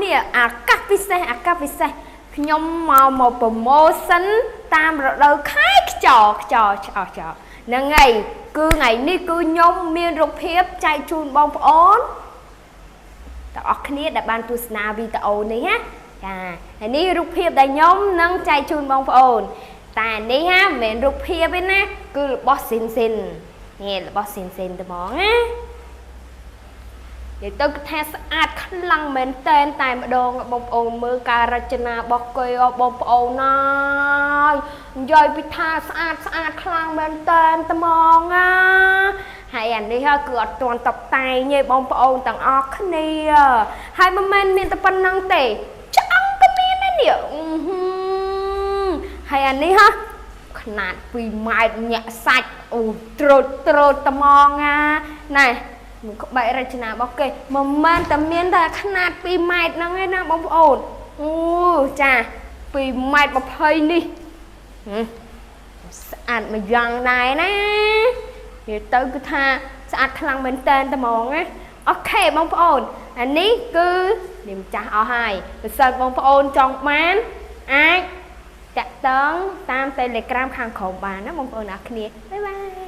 គ្នាអាកាសពិសេសខ្ញុំមកប្រម៉ូសិនតាមរដូវខែខ្យល់ហ្នឹងហើយគឺថ្ងៃនេះគឺខ្ញុំមានរូបភាពចែកជូនបងប្អូនទាំងអស់គ្នាដែលបានទស្សនាវីដេអូនេះណាចាហើយនេះរូបភាពដែលខ្ញុំនឹងចែកជូនបងប្អូនតែនេះហាមិនមែនរូបភាពទេណាគឺរបស់ស៊ីននេះរបស់ស៊ីនតែហ្មងណានិយាយទៅថាស្អាតខ្លាំងមែនតែម្ដងបងប្អូនមើលការរចនារបស់គេបងប្អូនណានិយាយពីថាស្អាតខ្លាំងមែនតែត្មងណាហើយអានេះគឺអត់ទាន់តបតែងទេបងប្អូនទាំងអស់គ្នាហើយមិនមែនមានតែប៉ុណ្្នឹងទេឆ្អឹងក៏មានដែរនេះហើយអានេះขนาด2 ម៉ែត្រញាក់សាច់អូត្រួតត្មងណែមកក្បាច់រចនារបស់គេមិនមែនតែមានតែขนาด2 ម៉ែត្រហ្នឹងឯណាបងប្អូនអូចា2 ម៉ែត្រ 20នេះស្អាតមួយយ៉ាងដែរណានិយាយទៅគឺថាស្អាតខ្លាំងមែនតែនហ្មងណាអូខេបងប្អូនអានេះគឺនាងម្ចាស់អស់ហើយបើសិនបងប្អូនចង់បានអាចតាក់ទងតាម Telegram ខាងក្រោមបានណាបងប្អូនអរគ្នាបាយបាយ